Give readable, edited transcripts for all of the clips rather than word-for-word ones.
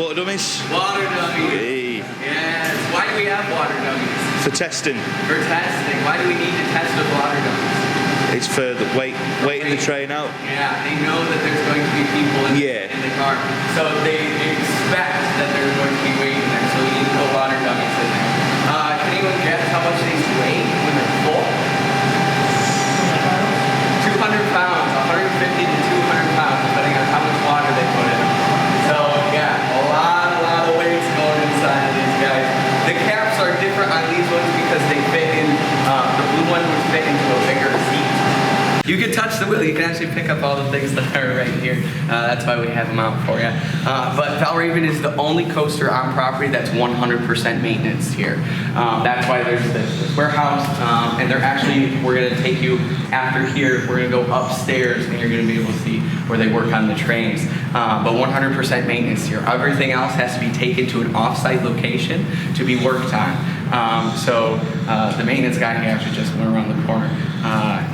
Water dummies? Water dummies. Hey. Yes. Why do we have water dummies? For testing. For testing. Why do we need to test with water dummies? It's for the waiting the train out. Yeah, they know that there's going to be people in the car. So they expect that there's going to be waiting there. So we need to put water dummies in there. Can anyone guess how much these weigh when they're full? 200 pounds, 150 to 200 pounds, depending on how much water they put in. So yeah, a lot of weights going inside of these guys. The caps are different on these ones because they fit in, the blue one would fit into a bigger seat. You can touch the wheel, you can actually pick up all the things that are right here. That's why we have them out for you. But Valravn is the only coaster on property that's 100% maintenance here. That's why there's this warehouse, and they're actually, we're gonna take you after here, we're gonna go upstairs and you're gonna be able to see where they work on the trains. But 100% maintenance here. Everything else has to be taken to an off-site location to be worked on. So the maintenance guy, he actually just went around the corner.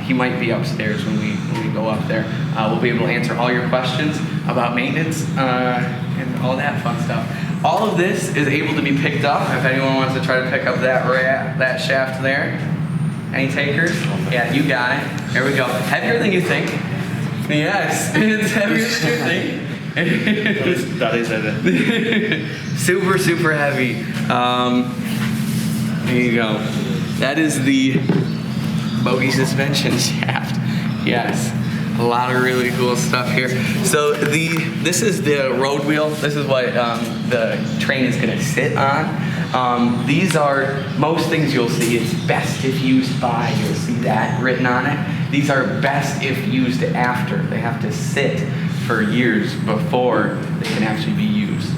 He might be upstairs when we go up there. We'll be able to answer all your questions about maintenance and all that fun stuff. All of this is able to be picked up if anyone wants to try to pick up that shaft there. Any takers? Yeah, you got it. There we go. Heavier than you think. Yes, it's heavier than you think. That is heavy. Super heavy. There you go. That is the bogie suspension shaft. Yes, a lot of really cool stuff here. So this is the road wheel. This is what the train is going to sit on. These are, most things you'll see is best if used by. You'll see that written on it. These are best if used after. They have to sit for years before they can actually be used.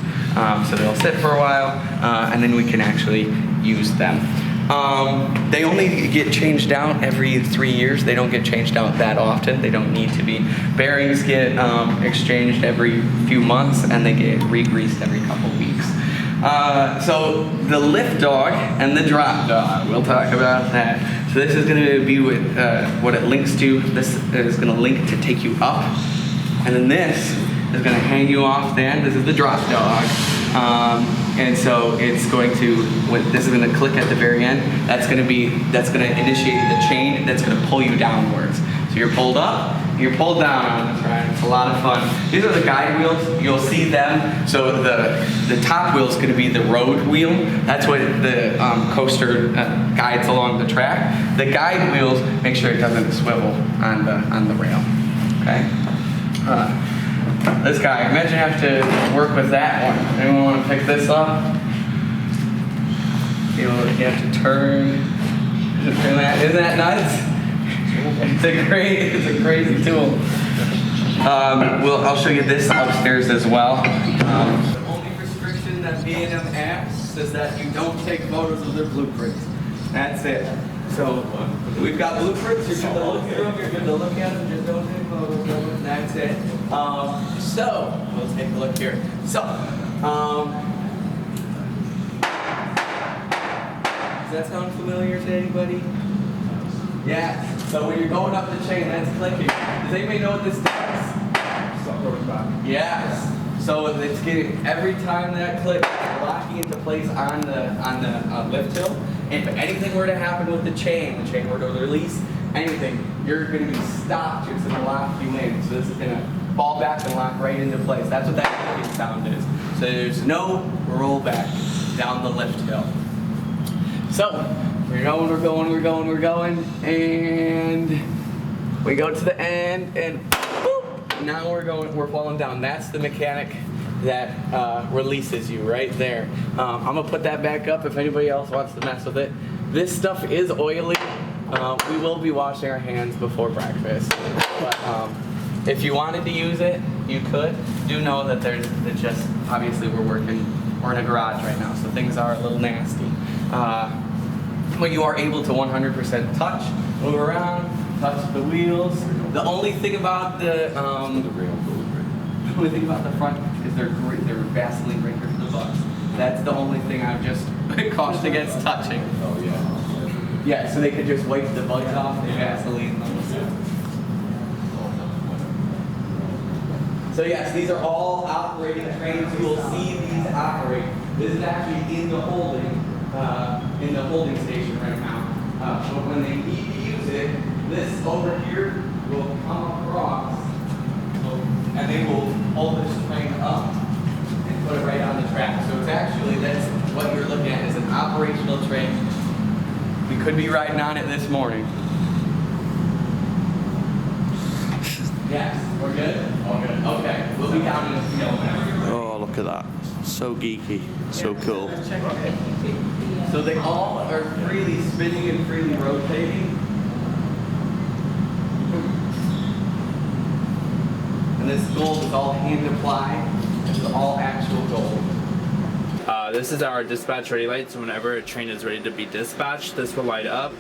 So they'll sit for a while, and then we can actually use them. They only get changed out every 3 years. They don't get changed out that often. They don't need to be. Bearings get exchanged every few months, and they get re-greased every couple weeks. So the lift dog and the drop dog, we'll talk about that. So this is going to be what it links to. This is going to link to take you up, and then this is going to hang you off then. This is the drop dog. And so it's going to, this is going to click at the very end. That's going to initiate the chain that's going to pull you downwards. So you're pulled up, you're pulled down on this ride. It's a lot of fun. These are the guide wheels. You'll see them. So the top wheel is going to be the road wheel. That's what the coaster guides along the track. The guide wheels make sure it doesn't swivel on the rail. Okay. This guy, imagine you have to work with that one. Anyone want to pick this up? You have to turn that. Isn't that nuts? It's a crazy tool. I'll show you this upstairs as well. The only restriction that B&M asks is that you don't take photos of their blueprints. That's it. So we've got blueprints. You're good to look at them. You're good to look at them. Just don't take photos of them. That's it. So we'll take a look here. So does that sound familiar to anybody? Yeah. So when you're going up the chain, that's clicking. Does anybody know what this does? Stop going back. Yes. So it's getting, every time that clicks, it's locking into place on the lift hill. If anything were to happen with the chain were to release, anything, you're going to be stopped. It's going to lock you in. So this is going to fall back and lock right into place. That's what that clicking sound is. So there's no rollback down the lift hill. So we're going, and we go to the end, and boop, now we're falling down. That's the mechanic that releases you right there. I'm gonna put that back up if anybody else wants to mess with it. This stuff is oily. We will be washing our hands before breakfast. But if you wanted to use it, you could. Do know that it's just, obviously we're in a garage right now, so things are a little nasty. But you are able to 100% touch, move around, touch the wheels. The only thing about the only thing about the front is they're Vaseline breakers for the bucks. That's the only thing I've just cautioned against touching. Oh yeah. Yeah, so they could just wipe the bugs off. They Vaseline them. So yes, these are all operating trains. You will see these operate. This is actually in the holding station right now. But when they need to use it, this over here will come across, and they will hold this train up and put it right on the track. So it's actually, that's what you're looking at is an operational train. We could be riding on it this morning. Yes, we're good? All good. Okay, we'll be down in a few minutes. Oh, look at that. So geeky. So cool. So they all are freely spinning and freely rotating. And this gold is all hand applied. This is all actual gold. This is our dispatch ready light, so whenever a train is ready to be dispatched, this will light up.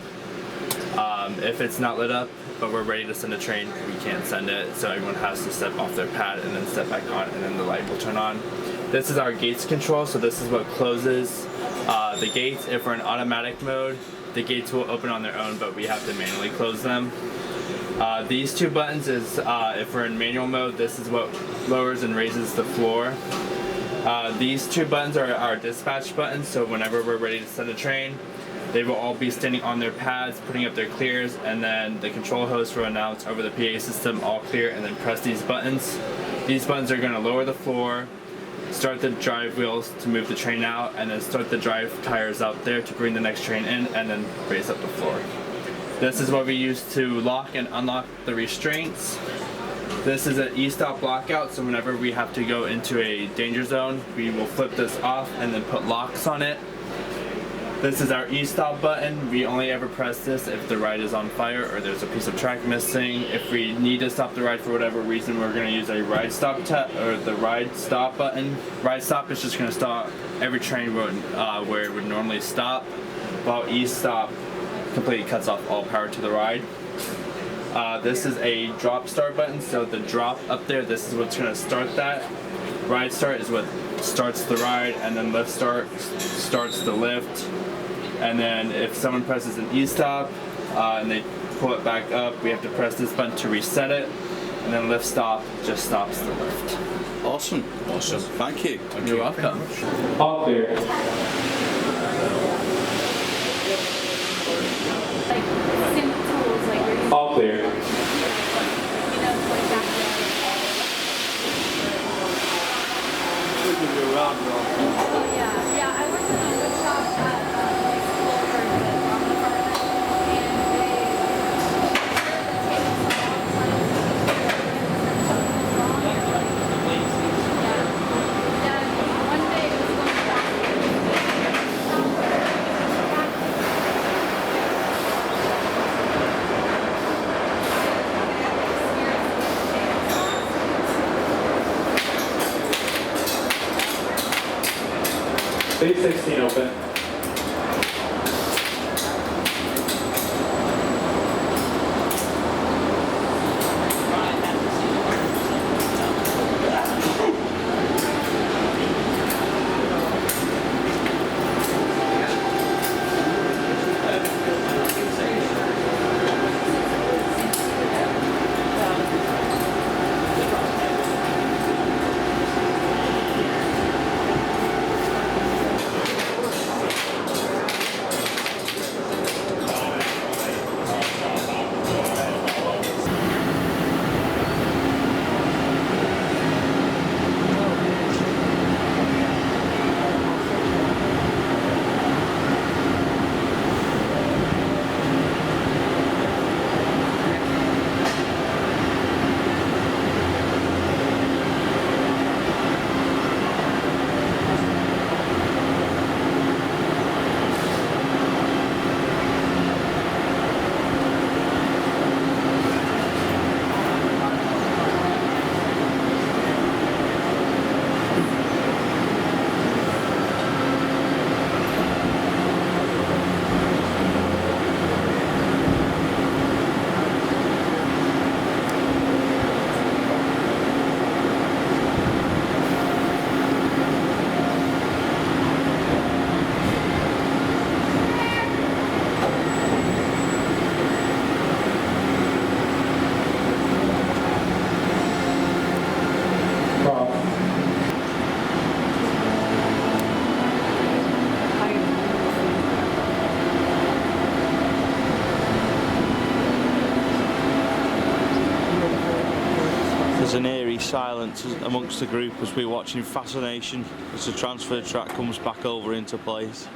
If it's not lit up, but we're ready to send a train, we can't send it, so everyone has to step off their pad and then step back on, and then the light will turn on. This is our gates control, so this is what closes the gates. If we're in automatic mode, the gates will open on their own, but we have to manually close them. These two buttons is, if we're in manual mode, this is what lowers and raises the floor. These two buttons are our dispatch buttons, so whenever we're ready to send a train, they will all be standing on their pads, putting up their clears, and then the control host will announce over the PA system, all clear, and then press these buttons. These buttons are going to lower the floor, start the drive wheels to move the train out, and then start the drive tires out there to bring the next train in, and then raise up the floor. This is what we use to lock and unlock the restraints. This is an e-stop lockout, so whenever we have to go into a danger zone, we will flip this off and then put locks on it. This is our e-stop button. We only ever press this if the ride is on fire or there's a piece of track missing. If we need to stop the ride for whatever reason, we're going to use a ride stop or the ride stop button. Ride stop is just going to stop every train where it would normally stop, while e-stop completely cuts off all power to the ride. This is a drop start button, so the drop up there, this is what's going to start that. Ride start is what starts the ride, and then lift start starts the lift. And then if someone presses an e-stop and they pull it back up, we have to press this button to reset it, and then lift stop just stops the lift. Awesome. Awesome. Thank you. You're welcome. All clear. Like simple tools, like where you All clear. know, like that. Oh yeah, yeah. I worked in a wood shop at school for the drum department, and they Then one day it was going back. Stage 16 open. There's an eerie silence amongst the group as we're watching fascination as the transfer track comes back over into place.